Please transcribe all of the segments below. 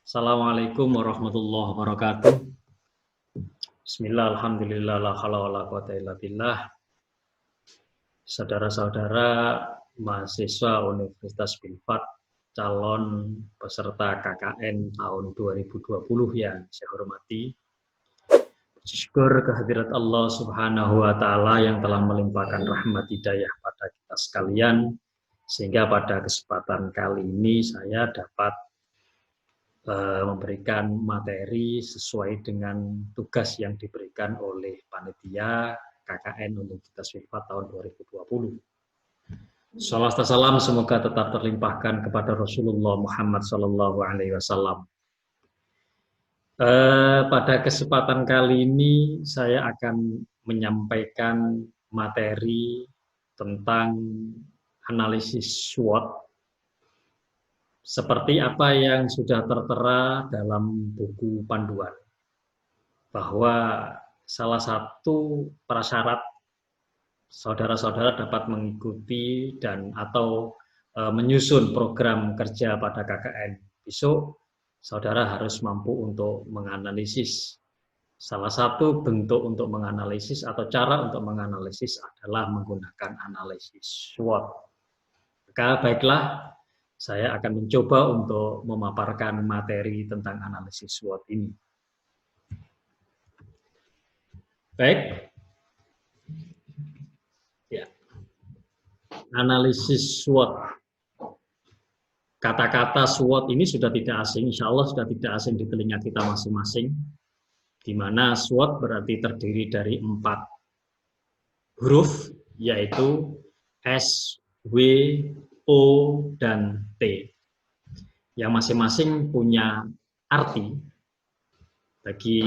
Assalamualaikum warahmatullahi wabarakatuh. Bismillah, alhamdulillah, la haula wala quwata illa billah. Saudara-saudara mahasiswa Universitas Bilfat, calon peserta KKN tahun 2020 yang saya hormati. Syukur kehadirat Allah Subhanahu wa Ta'ala yang telah melimpahkan rahmat hidayah pada kita sekalian, sehingga pada kesempatan kali ini saya dapat memberikan materi sesuai dengan tugas yang diberikan oleh panitia KKN Universitas Bilfat tahun 2020. Salawat dan salam semoga tetap terlimpahkan kepada Rasulullah Muhammad SAW. Pada kesempatan kali ini saya akan menyampaikan materi tentang analisis SWOT seperti apa yang sudah tertera dalam buku panduan, bahwa salah satu prasyarat saudara-saudara dapat mengikuti dan atau menyusun program kerja pada KKN besok, saudara harus mampu untuk menganalisis. Salah satu bentuk untuk menganalisis atau cara untuk menganalisis adalah menggunakan analisis SWOT. Maka baiklah, saya akan mencoba untuk memaparkan materi tentang analisis SWOT ini. Baik. Ya. Analisis SWOT. Kata-kata SWOT ini sudah tidak asing, insya Allah sudah tidak asing di telinga kita masing-masing, di mana SWOT berarti terdiri dari 4 huruf, yaitu S, W, O, dan T, yang masing-masing punya arti. Bagi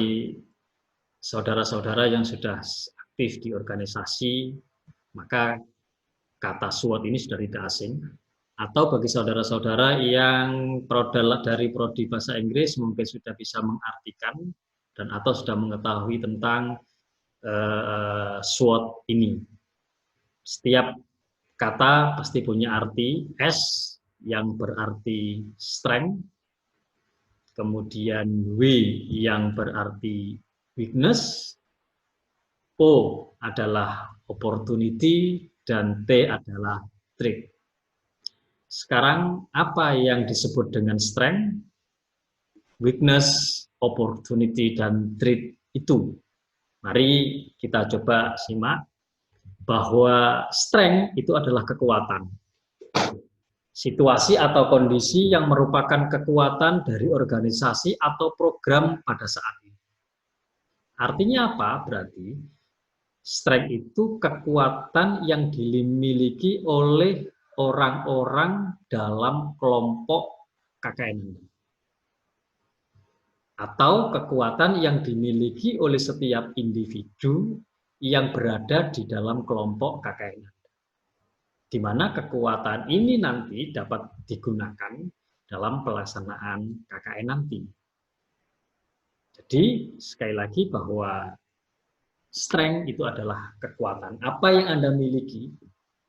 saudara-saudara yang sudah aktif di organisasi, maka kata SWOT ini sudah tidak asing. Atau bagi saudara-saudara yang dari prodi bahasa Inggris mungkin sudah bisa mengartikan dan atau sudah mengetahui tentang SWOT ini. Setiap kata pasti punya arti. S yang berarti strength, kemudian W yang berarti weakness, O adalah opportunity, dan T adalah threat. Sekarang apa yang disebut dengan strength, weakness, opportunity, dan threat itu? Mari kita coba simak bahwa strength itu adalah kekuatan. Situasi atau kondisi yang merupakan kekuatan dari organisasi atau program pada saat ini. Artinya apa? Berarti strength itu kekuatan yang dimiliki oleh orang-orang dalam kelompok KKN, atau kekuatan yang dimiliki oleh setiap individu yang berada di dalam kelompok KKN, di mana kekuatan ini nanti dapat digunakan dalam pelaksanaan KKN nanti. Jadi sekali lagi bahwa strength itu adalah kekuatan. Apa yang Anda miliki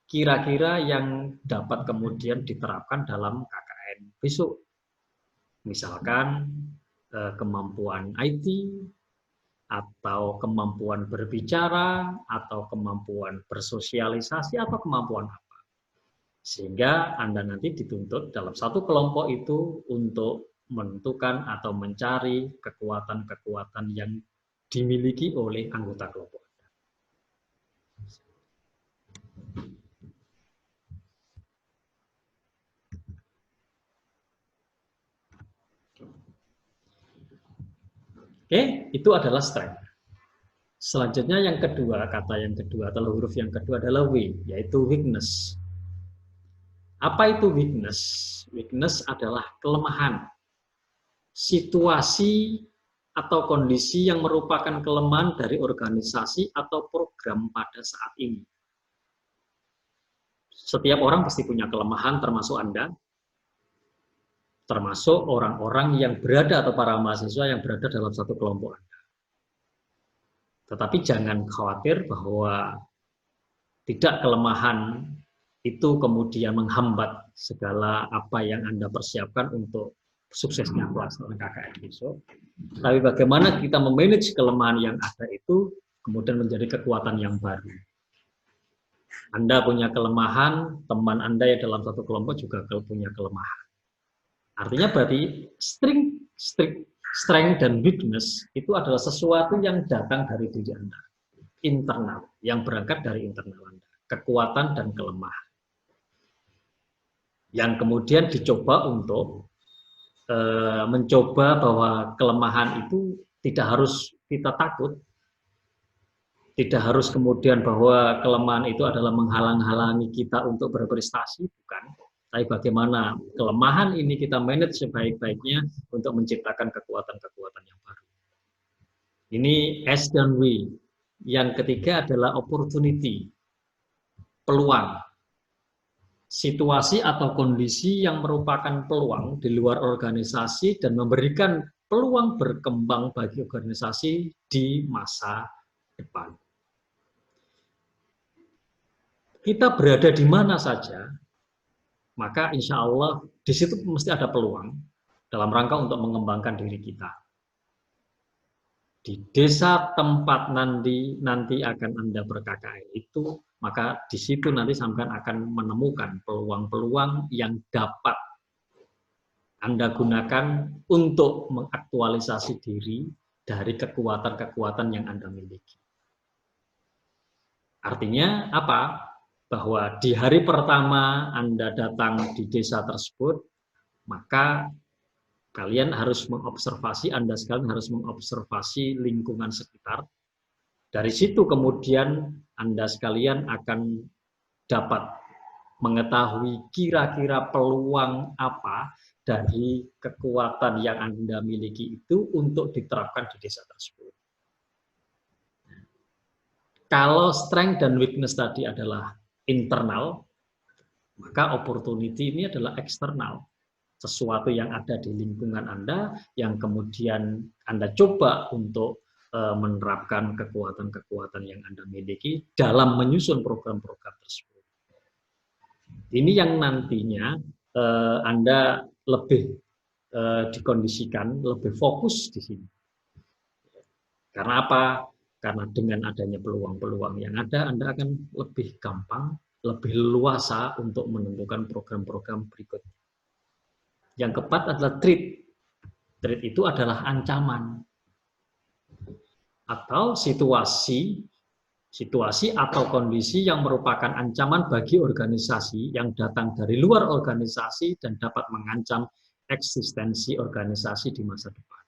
kira-kira yang dapat kemudian diterapkan dalam KKN besok. Misalkan kemampuan IT, atau kemampuan berbicara, atau kemampuan bersosialisasi, atau kemampuan apa. Sehingga Anda nanti dituntut dalam satu kelompok itu untuk menentukan atau mencari kekuatan-kekuatan yang dimiliki oleh anggota kelompok. Oke, itu adalah strength. Selanjutnya yang kedua, kata yang kedua atau huruf yang kedua adalah W, yaitu weakness. Apa itu weakness? Weakness adalah kelemahan. Situasi atau kondisi yang merupakan kelemahan dari organisasi atau program pada saat ini. Setiap orang pasti punya kelemahan, termasuk Anda, termasuk orang-orang yang berada atau para mahasiswa yang berada dalam satu kelompok Anda. Tetapi jangan khawatir bahwa tidak kelemahan itu kemudian menghambat segala apa yang Anda persiapkan untuk suksesnya pelaksanaan KKN besok. Tapi bagaimana kita memanage kelemahan yang ada itu kemudian menjadi kekuatan yang baru. Anda punya kelemahan, teman Anda yang dalam satu kelompok juga punya kelemahan. Artinya berarti strength dan weakness itu adalah sesuatu yang datang dari diri Anda, internal, yang berangkat dari internal Anda, kekuatan dan kelemahan. Yang kemudian dicoba untuk mencoba bahwa kelemahan itu tidak harus kita takut, tidak harus kemudian bahwa kelemahan itu adalah menghalang-halangi kita untuk berprestasi, bukan. Tapi bagaimana kelemahan ini kita manage sebaik-baiknya untuk menciptakan kekuatan-kekuatan yang baru. Ini S dan W. Yang ketiga adalah opportunity, peluang. Situasi atau kondisi yang merupakan peluang di luar organisasi dan memberikan peluang berkembang bagi organisasi di masa depan. Kita berada di mana saja, maka insya Allah di situ mesti ada peluang dalam rangka untuk mengembangkan diri kita. Di desa tempat nanti akan Anda ber-KKN itu, maka di situ nanti sampean akan menemukan peluang-peluang yang dapat Anda gunakan untuk mengaktualisasi diri dari kekuatan-kekuatan yang Anda miliki. Artinya apa? Bahwa di hari pertama Anda datang di desa tersebut, maka kalian harus mengobservasi, Anda sekalian harus mengobservasi lingkungan sekitar. Dari situ kemudian Anda sekalian akan dapat mengetahui kira-kira peluang apa dari kekuatan yang Anda miliki itu untuk diterapkan di desa tersebut. Kalau strength dan weakness tadi adalah internal, maka opportunity ini adalah eksternal. Sesuatu yang ada di lingkungan Anda yang kemudian Anda coba untuk menerapkan kekuatan-kekuatan yang Anda miliki dalam menyusun program-program tersebut. Ini yang nantinya Anda lebih dikondisikan, lebih fokus di sini. Karena apa? Karena dengan adanya peluang-peluang yang ada, Anda akan lebih gampang, lebih luasa untuk menentukan program-program berikutnya. Yang keempat adalah threat. Threat itu adalah ancaman atau situasi atau kondisi yang merupakan ancaman bagi organisasi yang datang dari luar organisasi dan dapat mengancam eksistensi organisasi di masa depan.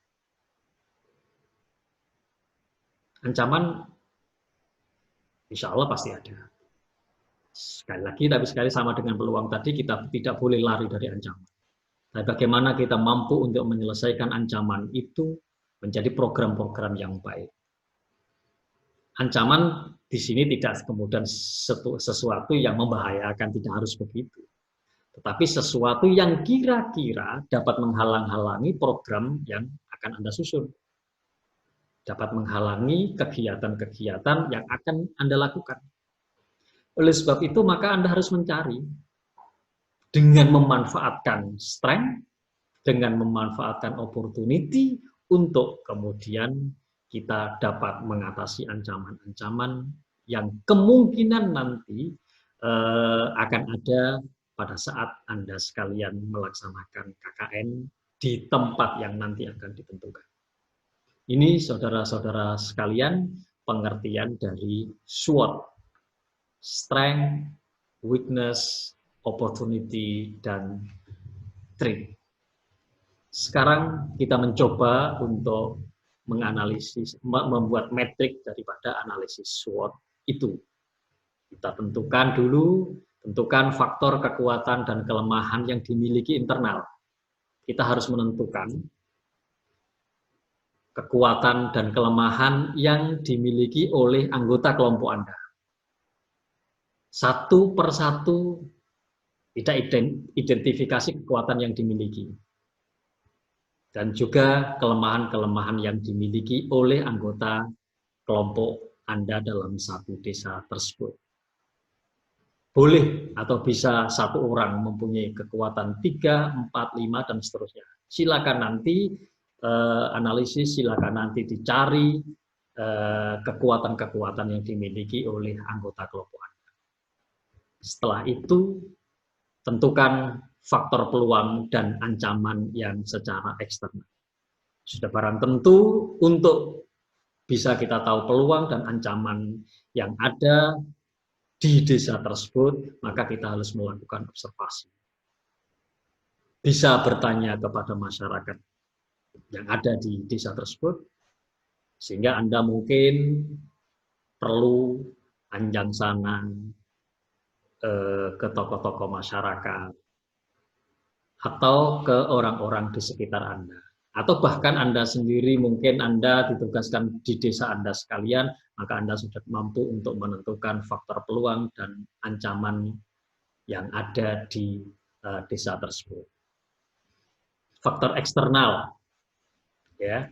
Ancaman insya Allah pasti ada. Sekali lagi, tapi sekali sama dengan peluang tadi, kita tidak boleh lari dari ancaman. Nah, bagaimana kita mampu untuk menyelesaikan ancaman itu menjadi program-program yang baik. Ancaman di sini tidak kemudian sesuatu yang membahayakan, tidak harus begitu. Tetapi sesuatu yang kira-kira dapat menghalang-halangi program yang akan Anda susun. Dapat menghalangi kegiatan-kegiatan yang akan Anda lakukan. Oleh sebab itu, maka Anda harus mencari dengan memanfaatkan strength, dengan memanfaatkan opportunity untuk kemudian kita dapat mengatasi ancaman-ancaman yang kemungkinan nanti akan ada pada saat Anda sekalian melaksanakan KKN di tempat yang nanti akan ditentukan. Ini saudara-saudara sekalian pengertian dari SWOT, strength, weakness, opportunity, dan threat. Sekarang kita mencoba untuk menganalisis, membuat metrik daripada analisis SWOT itu. Kita tentukan dulu, tentukan faktor kekuatan dan kelemahan yang dimiliki internal. Kita harus menentukan kekuatan dan kelemahan yang dimiliki oleh anggota kelompok Anda. Satu persatu kita identifikasi kekuatan yang dimiliki. Dan juga kelemahan-kelemahan yang dimiliki oleh anggota kelompok Anda dalam satu desa tersebut. Boleh atau bisa satu orang mempunyai kekuatan 3, 4, 5, dan seterusnya. Silakan nanti analisis, silakan nanti dicari kekuatan-kekuatan yang dimiliki oleh anggota kelompok Anda. Setelah itu, tentukan faktor peluang dan ancaman yang secara eksternal. Sudah barang tentu untuk bisa kita tahu peluang dan ancaman yang ada di desa tersebut, maka kita harus melakukan observasi. Bisa bertanya kepada masyarakat yang ada di desa tersebut, sehingga Anda mungkin perlu anjang sana ke tokoh-tokoh masyarakat, atau ke orang-orang di sekitar Anda. Atau bahkan Anda sendiri, mungkin Anda ditugaskan di desa Anda sekalian, maka Anda sudah mampu untuk menentukan faktor peluang dan ancaman yang ada di desa tersebut. Faktor eksternal ya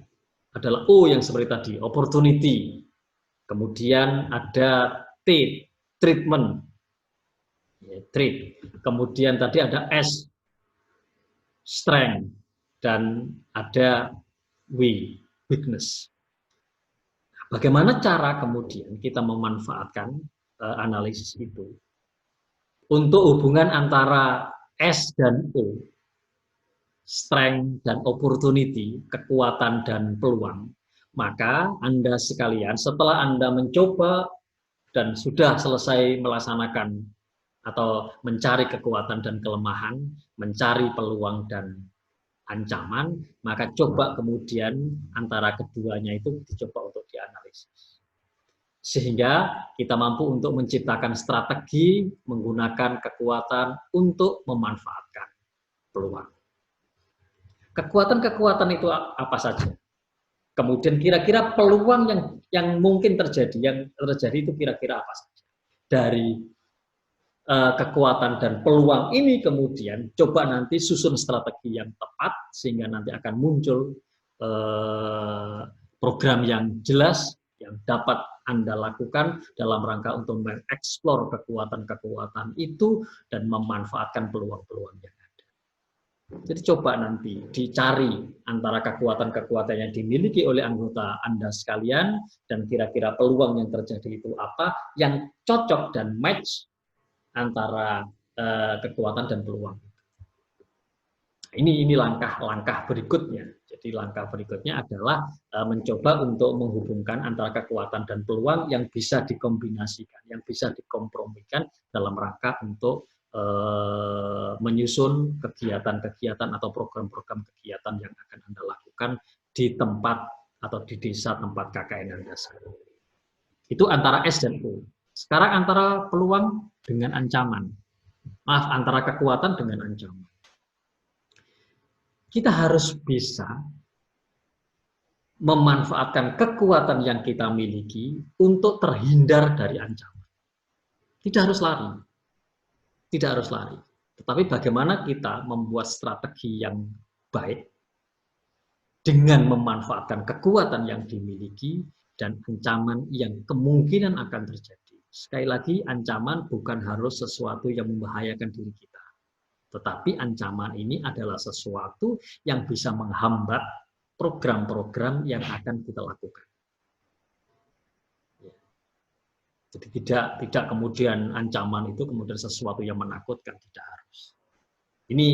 adalah O yang seperti tadi, opportunity. Kemudian ada T, treatment. Treat. Kemudian tadi ada S, strength, dan ada weakness. Bagaimana cara kemudian kita memanfaatkan analisis itu untuk hubungan antara S dan O, strength dan opportunity, kekuatan dan peluang. Maka Anda sekalian, setelah Anda mencoba dan sudah selesai melaksanakan atau mencari kekuatan dan kelemahan, mencari peluang dan ancaman, maka coba kemudian antara keduanya itu dicoba untuk dianalisis. Sehingga kita mampu untuk menciptakan strategi menggunakan kekuatan untuk memanfaatkan peluang. Kekuatan-kekuatan itu apa saja? Kemudian kira-kira peluang yang mungkin terjadi, itu kira-kira apa saja? Dari kekuatan dan peluang ini kemudian coba nanti susun strategi yang tepat sehingga nanti akan muncul program yang jelas yang dapat Anda lakukan dalam rangka untuk mengeksplor kekuatan-kekuatan itu dan memanfaatkan peluang-peluang yang ada. Jadi coba nanti dicari antara kekuatan-kekuatan yang dimiliki oleh anggota Anda sekalian dan kira-kira peluang yang terjadi itu apa yang cocok dan match antara kekuatan dan peluang. Ini langkah-langkah berikutnya. Jadi langkah berikutnya adalah mencoba untuk menghubungkan antara kekuatan dan peluang yang bisa dikombinasikan, yang bisa dikompromikan dalam rangka untuk menyusun kegiatan-kegiatan atau program-program kegiatan yang akan Anda lakukan di tempat atau di desa tempat KKN Anda sendiri. Itu antara S dan O. Sekarang antara peluang dengan ancaman. Maaf, antara kekuatan dengan ancaman. Kita harus bisa memanfaatkan kekuatan yang kita miliki untuk terhindar dari ancaman. Tidak harus lari. Tidak harus lari. Tetapi bagaimana kita membuat strategi yang baik dengan memanfaatkan kekuatan yang dimiliki dan ancaman yang kemungkinan akan terjadi. Sekali lagi, ancaman bukan harus sesuatu yang membahayakan diri kita. Tetapi ancaman ini adalah sesuatu yang bisa menghambat program-program yang akan kita lakukan. Jadi tidak kemudian ancaman itu kemudian sesuatu yang menakutkan, tidak harus. Ini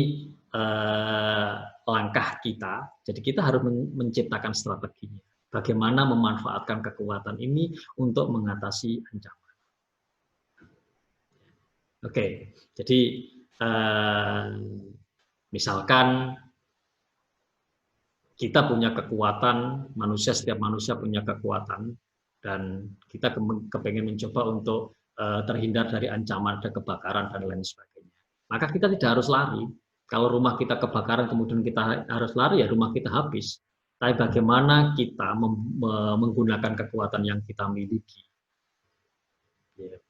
langkah kita, jadi kita harus menciptakan strateginya. Bagaimana memanfaatkan kekuatan ini untuk mengatasi ancaman. Oke, jadi misalkan kita punya kekuatan, setiap manusia punya kekuatan, dan kita kepengen mencoba untuk terhindar dari ancaman ada kebakaran dan lain sebagainya. Maka kita tidak harus lari. Kalau rumah kita kebakaran kemudian kita harus lari, ya rumah kita habis. Tapi bagaimana kita menggunakan kekuatan yang kita miliki,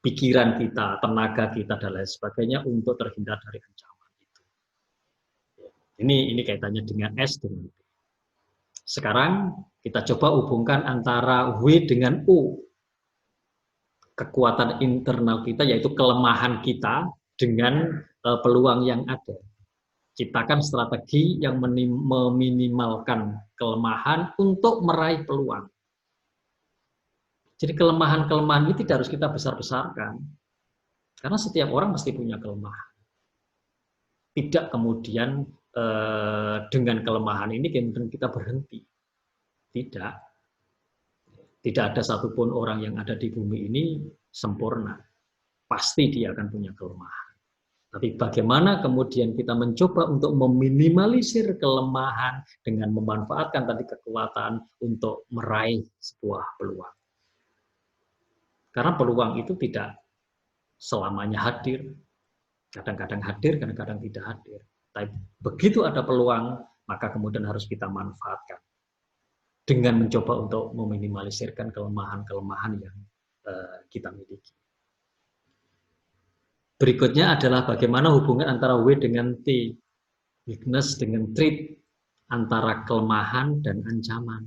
pikiran kita, tenaga kita, dan lain sebagainya untuk terhindar dari ancaman itu. Ini kaitannya dengan S dengan P. Sekarang kita coba hubungkan antara W dengan U. Kekuatan internal kita, yaitu kelemahan kita, dengan peluang yang ada. Ciptakan strategi yang meminimalkan kelemahan untuk meraih peluang. Jadi kelemahan-kelemahan ini tidak harus kita besar-besarkan. Karena setiap orang pasti punya kelemahan. Tidak kemudian dengan kelemahan ini kemudian kita berhenti. Tidak. Tidak ada satupun orang yang ada di bumi ini sempurna. Pasti dia akan punya kelemahan. Tapi bagaimana kemudian kita mencoba untuk meminimalisir kelemahan dengan memanfaatkan tadi kekuatan untuk meraih sebuah peluang. Karena peluang itu tidak selamanya hadir. Kadang-kadang hadir, kadang-kadang tidak hadir. Tapi begitu ada peluang, maka kemudian harus kita manfaatkan. Dengan mencoba untuk meminimalisirkan kelemahan-kelemahan yang kita miliki. Berikutnya adalah bagaimana hubungan antara W dengan T, weakness dengan threat, antara kelemahan dan ancaman.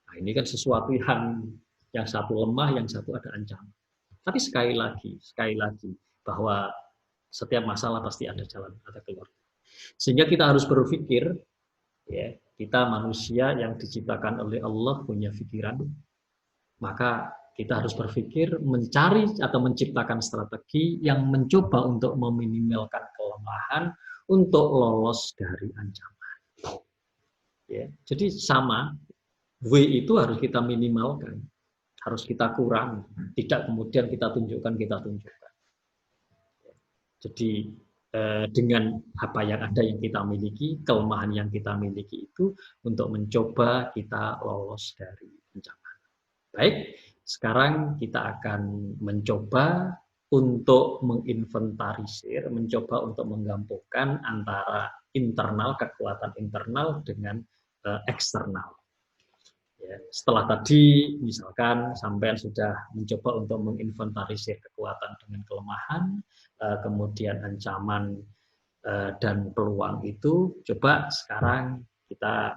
Nah, ini kan sesuatu yang satu lemah, yang satu ada ancaman. Tapi sekali lagi, bahwa setiap masalah pasti ada jalan, ada keluar. Sehingga kita harus berpikir, ya, kita manusia yang diciptakan oleh Allah punya pikiran, maka kita harus berpikir mencari atau menciptakan strategi yang mencoba untuk meminimalkan kelemahan untuk lolos dari ancaman. Ya, jadi sama, W itu harus kita minimalkan, harus kita kurangi, tidak kemudian kita tunjukkan. Jadi dengan apa yang ada yang kita miliki, kelemahan yang kita miliki itu untuk mencoba kita lolos dari ancaman. Baik. Sekarang kita akan mencoba untuk menginventarisir, mencoba untuk menggabungkan antara kekuatan internal dengan eksternal. Ya, setelah tadi misalkan sampean sudah mencoba untuk menginventarisir kekuatan dengan kelemahan, kemudian ancaman dan peluang itu, coba sekarang kita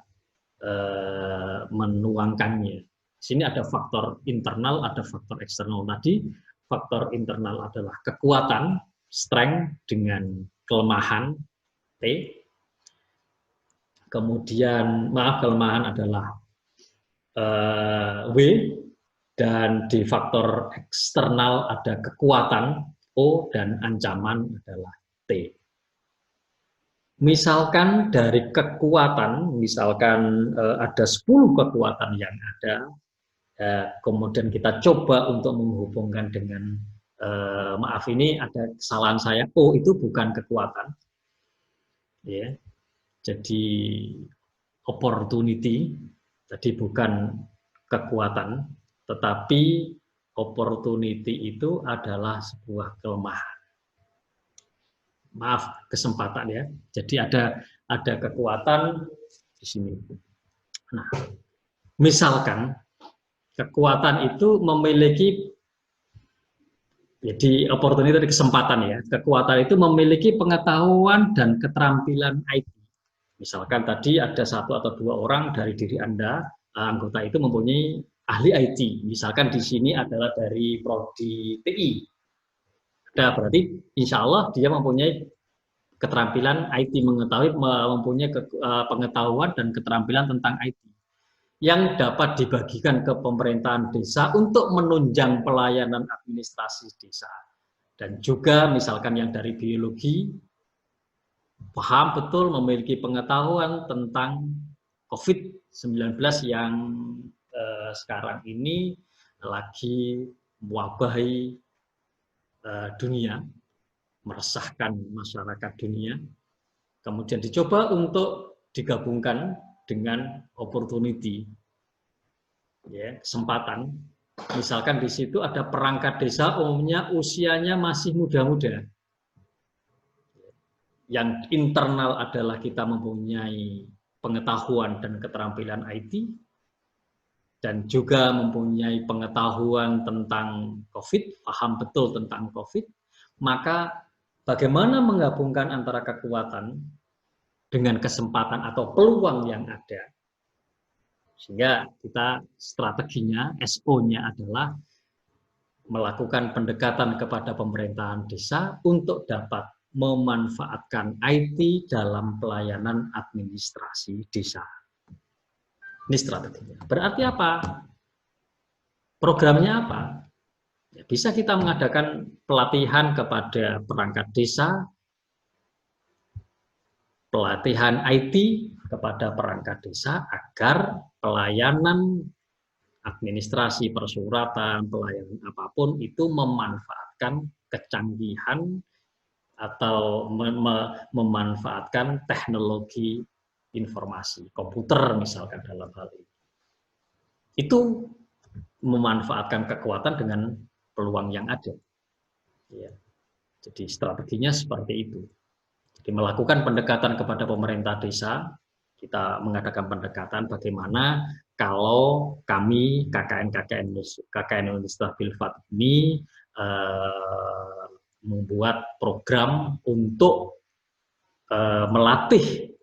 menuangkannya. Di sini ada faktor internal, ada faktor eksternal. Tadi faktor internal adalah kekuatan, strength dengan kelemahan, T. Kemudian, kelemahan adalah W. Dan di faktor eksternal ada kekuatan, O. Dan ancaman adalah T. Misalkan dari kekuatan, misalkan ada 10 kekuatan yang ada, kemudian kita coba untuk menghubungkan dengan maaf ini ada kesalahan saya, O itu bukan kekuatan, ya, jadi opportunity, jadi bukan kekuatan, tetapi opportunity itu adalah sebuah kelemahan. Maaf, kesempatan ya. Jadi ada kekuatan di sini. Nah, misalkan kekuatan itu memiliki, jadi opportunity dari kesempatan ya, kekuatan itu memiliki pengetahuan dan keterampilan IT. Misalkan tadi ada 1 atau 2 orang dari diri Anda, anggota itu mempunyai ahli IT. Misalkan di sini adalah dari prodi TI. Ada berarti insya Allah dia mempunyai keterampilan IT, mempunyai pengetahuan dan keterampilan tentang IT yang dapat dibagikan ke pemerintahan desa untuk menunjang pelayanan administrasi desa. Dan juga misalkan yang dari biologi, paham betul, memiliki pengetahuan tentang COVID-19 yang sekarang ini lagi mewabahi dunia, meresahkan masyarakat dunia. Kemudian dicoba untuk digabungkan dengan opportunity, ya, kesempatan. Misalkan di situ ada perangkat desa, umumnya usianya masih muda-muda. Yang internal adalah kita mempunyai pengetahuan dan keterampilan IT, dan juga mempunyai pengetahuan tentang COVID, paham betul tentang COVID, maka bagaimana menggabungkan antara kekuatan dengan kesempatan atau peluang yang ada, sehingga kita strateginya, SO-nya adalah melakukan pendekatan kepada pemerintahan desa untuk dapat memanfaatkan IT dalam pelayanan administrasi desa. Ini strateginya. Berarti apa? Programnya apa? Ya, bisa kita mengadakan pelatihan kepada perangkat desa, pelatihan IT kepada perangkat desa agar pelayanan administrasi, persuratan, pelayanan apapun itu memanfaatkan kecanggihan atau memanfaatkan teknologi informasi, komputer misalkan dalam hal ini. Itu memanfaatkan kekuatan dengan peluang yang ada. Ya. Jadi strateginya seperti itu. Jadi melakukan pendekatan kepada pemerintah desa, kita mengadakan pendekatan bagaimana kalau kami KKN Universitas Filsafat ini membuat program untuk melatih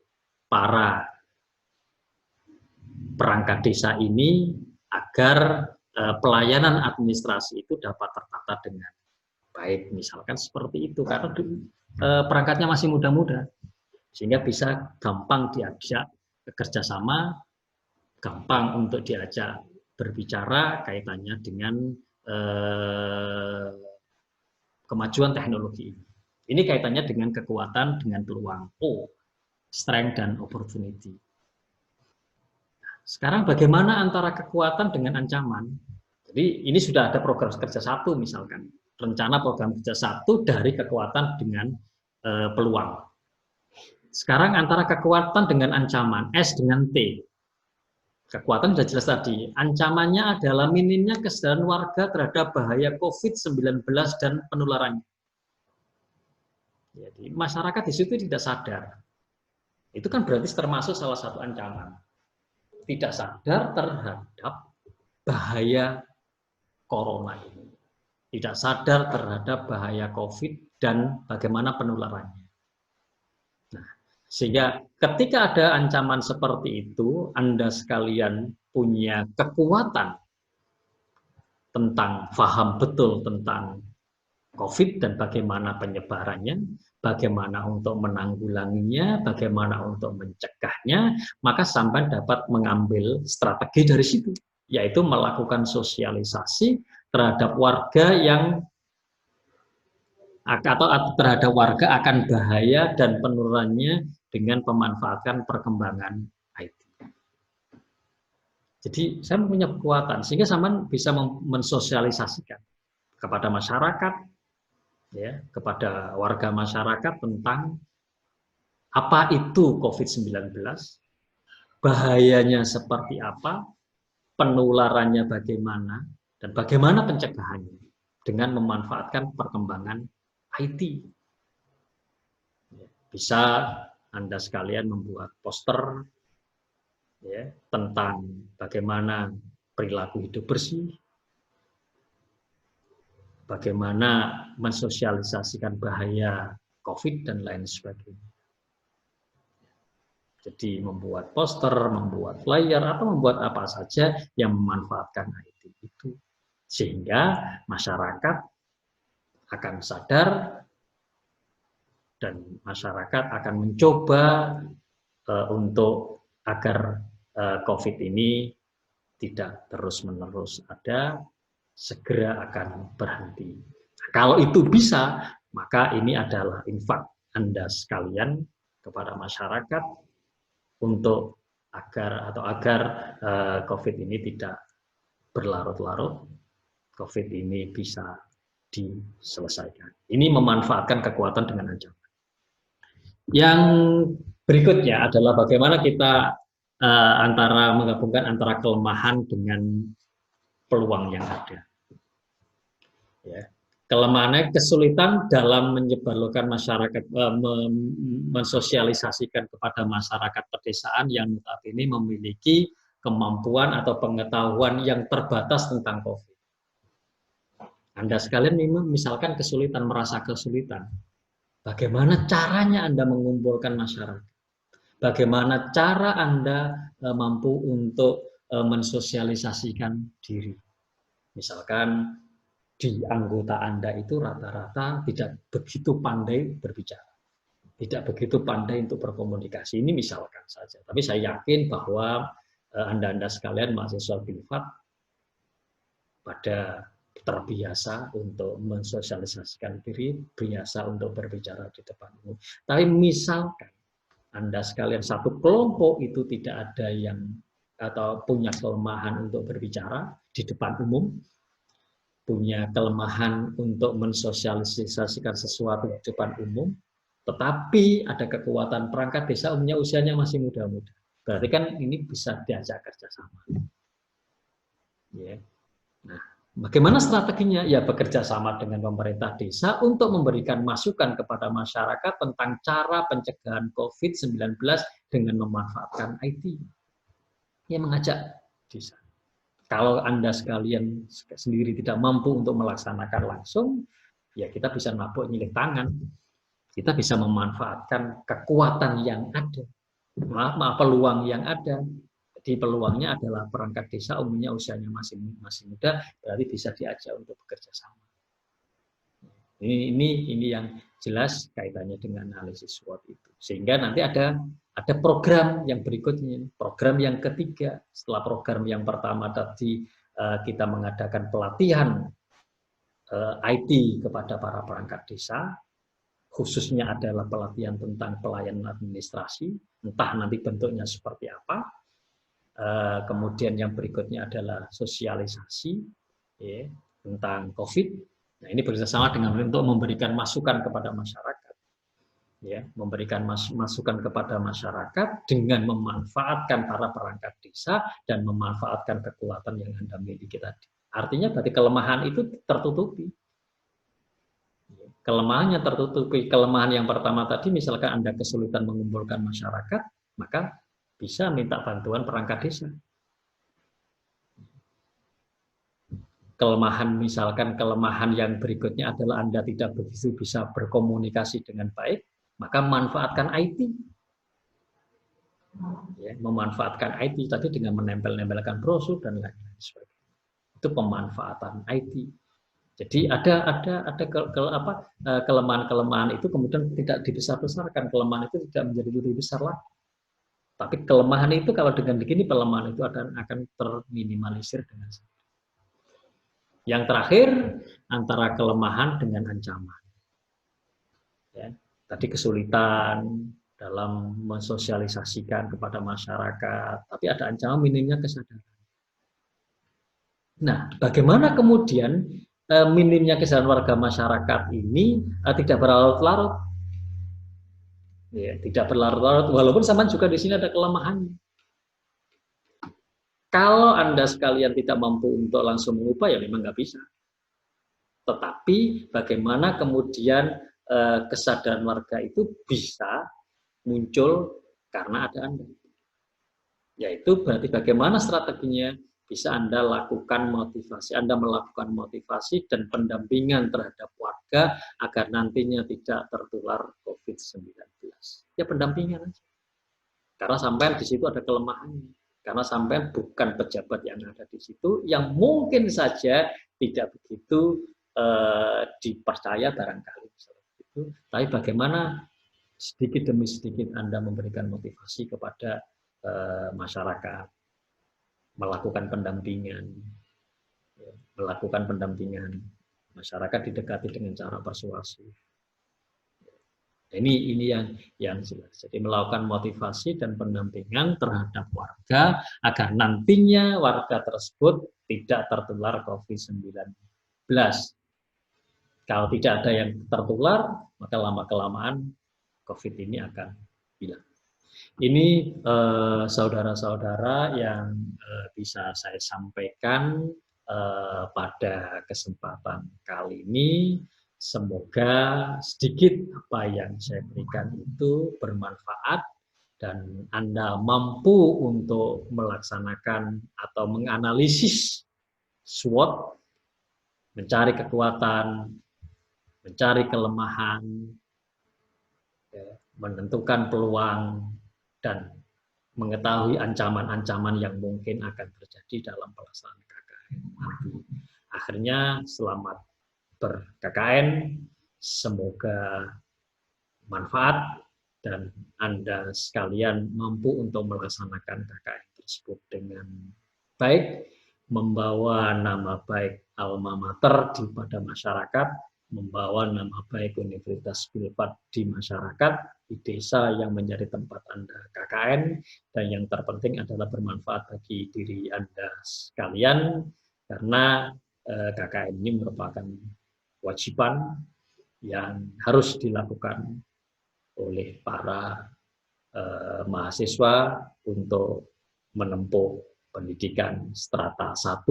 para perangkat desa ini agar pelayanan administrasi itu dapat tertata dengan baik, misalkan seperti itu, karena perangkatnya masih muda-muda, sehingga bisa gampang diajak kerjasama, gampang untuk diajak berbicara kaitannya dengan kemajuan teknologi ini. Ini kaitannya dengan kekuatan, dengan peluang, strength dan opportunity. Sekarang bagaimana antara kekuatan dengan ancaman? Jadi ini sudah ada program kerja satu misalkan, rencana program kerja satu dari kekuatan dengan peluang. Sekarang antara kekuatan dengan ancaman, S dengan T. Kekuatan sudah jelas tadi, ancamannya adalah minimnya kesadaran warga terhadap bahaya COVID-19 dan penularannya. Jadi masyarakat di situ tidak sadar. Itu kan berarti termasuk salah satu ancaman. Tidak sadar terhadap bahaya corona ini. Tidak sadar terhadap bahaya COVID dan bagaimana penularannya. Nah, sehingga ketika ada ancaman seperti itu, Anda sekalian punya kekuatan tentang paham betul tentang COVID dan bagaimana penyebarannya, bagaimana untuk menanggulanginya, bagaimana untuk mencegahnya, maka sampai dapat mengambil strategi dari situ, yaitu melakukan sosialisasi terhadap warga yang atau terhadap warga akan bahaya dan penurunannya dengan memanfaatkan perkembangan IT. Jadi saya punya kekuatan sehingga sampean bisa mensosialisasikan kepada masyarakat, ya, kepada warga masyarakat tentang apa itu COVID-19, bahayanya seperti apa, penularannya bagaimana, dan bagaimana pencegahannya dengan memanfaatkan perkembangan IT. Bisa Anda sekalian membuat poster ya, tentang bagaimana perilaku hidup bersih, bagaimana mensosialisasikan bahaya COVID dan lain sebagainya. Jadi membuat poster, membuat flyer, atau membuat apa saja yang memanfaatkan IT itu. Sehingga masyarakat akan sadar dan masyarakat akan mencoba untuk agar COVID ini tidak terus-menerus ada, segera akan berhenti. Kalau itu bisa, maka ini adalah infak Anda sekalian kepada masyarakat untuk agar COVID ini tidak berlarut-larut, COVID ini bisa diselesaikan. Ini memanfaatkan kekuatan dengan ancaman. Yang berikutnya adalah bagaimana kita menggabungkan antara kelemahan dengan peluang yang ada. Ya. Kelemahannya kesulitan dalam menyebarluaskan masyarakat, mensosialisasikan kepada masyarakat pedesaan yang notabene memiliki kemampuan atau pengetahuan yang terbatas tentang COVID. Anda sekalian misalkan merasa kesulitan. Bagaimana caranya Anda mengumpulkan masyarakat? Bagaimana cara Anda mampu untuk mensosialisasikan diri? Misalkan di anggota Anda itu rata-rata tidak begitu pandai berbicara, tidak begitu pandai untuk berkomunikasi. Ini misalkan saja. Tapi saya yakin bahwa Anda-Anda sekalian mahasiswa Filfak pada terbiasa untuk mensosialisasikan diri, biasa untuk berbicara di depan umum. Tapi misalkan Anda sekalian satu kelompok itu tidak ada yang atau punya kelemahan untuk berbicara di depan umum, punya kelemahan untuk mensosialisasikan sesuatu di depan umum, tetapi ada kekuatan perangkat desa umumnya usianya masih muda-muda. Berarti kan ini bisa diajak kerjasama. Ya. Nah, bagaimana strateginya? Ya bekerja sama dengan pemerintah desa untuk memberikan masukan kepada masyarakat tentang cara pencegahan COVID-19 dengan memanfaatkan IT. Ya mengajak desa. Kalau Anda sekalian sendiri tidak mampu untuk melaksanakan langsung, ya kita bisa nabok nyilih tangan. Kita bisa memanfaatkan kekuatan yang ada, peluang yang ada. Jadi peluangnya adalah perangkat desa umumnya usianya masih muda, berarti bisa diajak untuk bekerja sama. Ini yang jelas kaitannya dengan analisis SWOT itu. Sehingga nanti ada program yang berikutnya, program yang ketiga. Setelah program yang pertama tadi kita mengadakan pelatihan IT kepada para perangkat desa, khususnya adalah pelatihan tentang pelayanan administrasi, entah nanti bentuknya seperti apa. Kemudian yang berikutnya adalah sosialisasi ya, tentang COVID. Nah, ini bekerjasama dengan untuk memberikan masukan kepada masyarakat, ya, memberikan masukan kepada masyarakat dengan memanfaatkan para perangkat desa dan memanfaatkan kekuatan yang Anda miliki tadi. Artinya berarti kelemahan itu tertutupi. Kelemahannya tertutupi. Kelemahan yang pertama tadi, misalkan Anda kesulitan mengumpulkan masyarakat, maka bisa minta bantuan perangkat desa. Kelemahan yang berikutnya adalah Anda tidak begitu bisa berkomunikasi dengan baik, maka manfaatkan IT. Ya, memanfaatkan IT tadi dengan menempel-nempelkan brosur dan lain-lain sebagainya. Itu pemanfaatan IT. Jadi ada kelemahan-kelemahan itu kemudian tidak dibesar-besarkan, kelemahan itu tidak menjadi lebih besar lah. Tapi kelemahan itu kalau dengan begini pelemahan itu akan terminimalisir dengan sendiri. Yang terakhir antara kelemahan dengan ancaman. Ya, tadi kesulitan dalam mensosialisasikan kepada masyarakat, tapi ada ancaman minimnya kesadaran. Nah, bagaimana kemudian minimnya kesadaran warga masyarakat ini tidak berlarut-larut? Ya, tidak berlarut-larut, walaupun sama juga di sini ada kelemahannya. Kalau Anda sekalian tidak mampu untuk langsung mengubah, ya memang nggak bisa. Tetapi bagaimana kemudian kesadaran warga itu bisa muncul karena ada Anda. Yaitu berarti bagaimana strateginya bisa Anda lakukan motivasi, Anda melakukan motivasi dan pendampingan terhadap warga agar nantinya tidak tertular COVID-19. Ya pendampingan aja. Karena sampai di situ ada kelemahannya. Karena sampai bukan pejabat yang ada di situ, yang mungkin saja tidak begitu dipercaya barangkali. Itu. Tapi bagaimana sedikit demi sedikit Anda memberikan motivasi kepada masyarakat, melakukan pendampingan, masyarakat didekati dengan cara persuasi. Ini yang jelas. Jadi melakukan motivasi dan pendampingan terhadap warga agar nantinya warga tersebut tidak tertular COVID-19. Kalau tidak ada yang tertular, maka lama-kelamaan COVID ini akan hilang. Ini saudara-saudara yang bisa saya sampaikan pada kesempatan kali ini. Semoga sedikit apa yang saya berikan itu bermanfaat dan Anda mampu untuk melaksanakan atau menganalisis SWOT, mencari kekuatan, mencari kelemahan, menentukan peluang, dan mengetahui ancaman-ancaman yang mungkin akan terjadi dalam pelaksanaan KKN nanti. Akhirnya selamat ber-KKN, semoga manfaat dan Anda sekalian mampu untuk melaksanakan KKN tersebut dengan baik, membawa nama baik alma mater pada masyarakat, membawa nama baik Universitas Filsafat di masyarakat, di desa yang menjadi tempat Anda KKN, dan yang terpenting adalah bermanfaat bagi diri Anda sekalian, karena KKN ini merupakan kewajiban yang harus dilakukan oleh para mahasiswa untuk menempuh pendidikan strata 1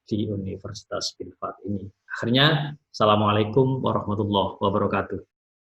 di Universitas Filsafat ini. Akhirnya, Assalamualaikum warahmatullahi wabarakatuh.